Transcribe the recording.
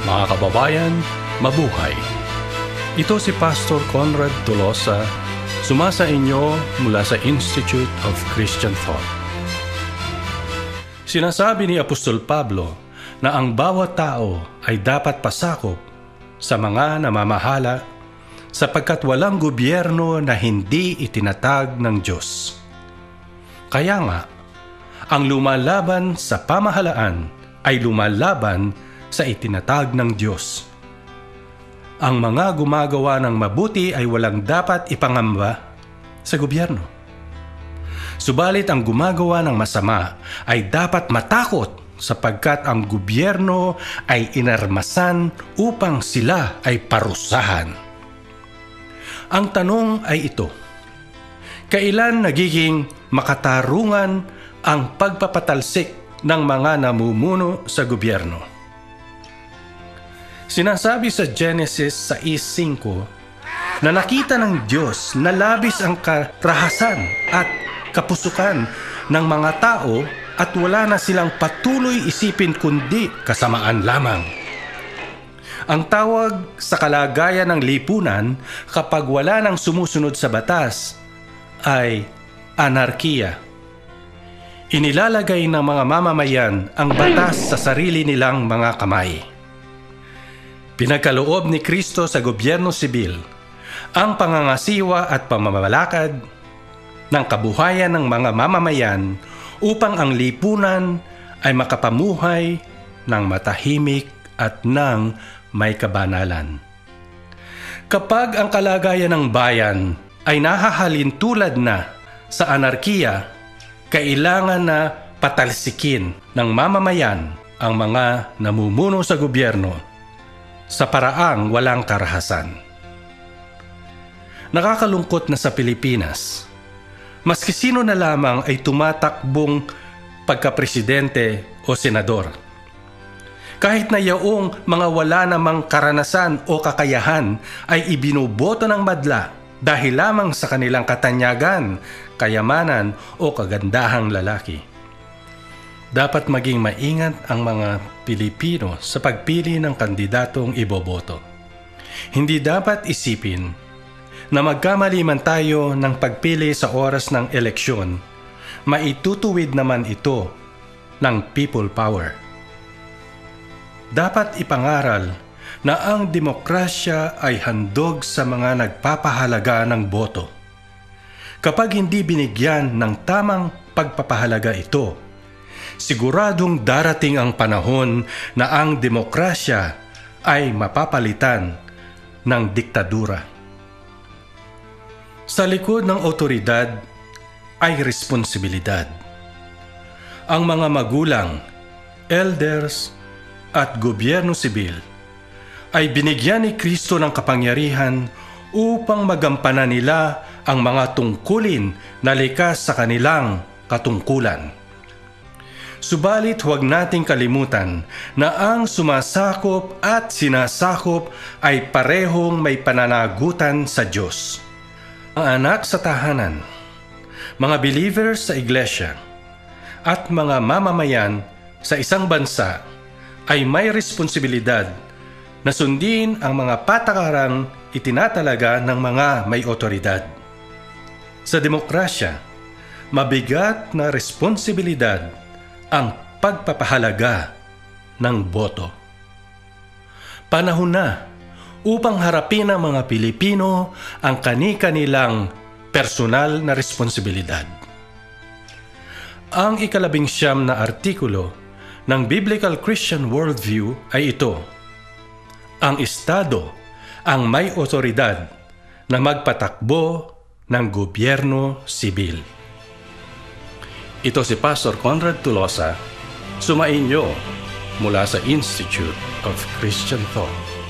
Mga kababayan, mabuhay! Ito si Pastor Conrad Tolosa, sumasa inyo mula sa Institute of Christian Thought. Sinasabi ni Apostol Pablo na ang bawat tao ay dapat pasakop sa mga namamahala sapagkat walang gobyerno na hindi itinatag ng Diyos. Kaya nga, ang lumalaban sa pamahalaan ay lumalaban sa itinatag ng Diyos. Ang mga gumagawa ng mabuti ay walang dapat ipangamba sa gobyerno. Subalit ang gumagawa ng masama ay dapat matakot sapagkat ang gobyerno ay inarmasan upang sila ay parusahan. Ang tanong ay ito: kailan nagiging makatarungan ang pagpapatalsik ng mga namumuno sa gobyerno? Sinasabi sa Genesis 6:5 na nakita ng Diyos na labis ang karahasan at kapusukan ng mga tao at wala na silang patuloy isipin kundi kasamaan lamang. Ang tawag sa kalagayan ng lipunan kapag wala nang sumusunod sa batas ay anarkiya. Inilalagay ng mga mamamayan ang batas sa sarili nilang mga kamay. Pinagkaloob ni Kristo sa gobyerno sibil ang pangangasiwa at pamamalakad ng kabuhayan ng mga mamamayan upang ang lipunan ay makapamuhay ng matahimik at ng may kabanalan. Kapag ang kalagayan ng bayan ay nahahalin tulad na sa anarkiya, kailangan na patalsikin ng mamamayan ang mga namumuno sa gobyerno sa paraang walang karahasan. Nakakalungkot na sa Pilipinas, maski sino na lamang ay tumatakbong pagkapresidente o senador. Kahit na yaong mga wala namang karanasan o kakayahan ay ibinuboto ng madla dahil lamang sa kanilang katanyagan, kayamanan o kagandahang lalaki. Dapat maging maingat ang mga Pilipino sa pagpili ng kandidatong iboboto. Hindi dapat isipin na magkamali man tayo ng pagpili sa oras ng eleksyon, maitutuwid naman ito ng people power. Dapat ipangaral na ang demokrasya ay handog sa mga nagpapahalaga ng boto. Kapag hindi binigyan ng tamang pagpapahalaga ito, siguradong darating ang panahon na ang demokrasya ay mapapalitan ng diktadura. Sa likod ng otoridad ay responsibilidad. Ang mga magulang, elders at gobyerno sibil ay binigyan ni Kristo ng kapangyarihan upang magampanan nila ang mga tungkulin na likas sa kanilang katungkulan. Subalit huwag nating kalimutan na ang sumasakop at sinasakop ay parehong may pananagutan sa Diyos. Ang anak sa tahanan, mga believers sa iglesia, at mga mamamayan sa isang bansa ay may responsibilidad na sundin ang mga patakarang itinatalaga ng mga may otoridad. Sa demokrasya, mabigat na responsibilidad ang pagpapahalaga ng boto. Panahon na upang harapin ng mga Pilipino ang kani-kanilang personal na responsibilidad. Ang 19 na artikulo ng Biblical Christian Worldview ay ito: ang Estado ang may otoridad na magpatakbo ng gobyerno sibil. Ito si Pastor Conrad Tolosa, sumainyo mula sa Institute of Christian Thought.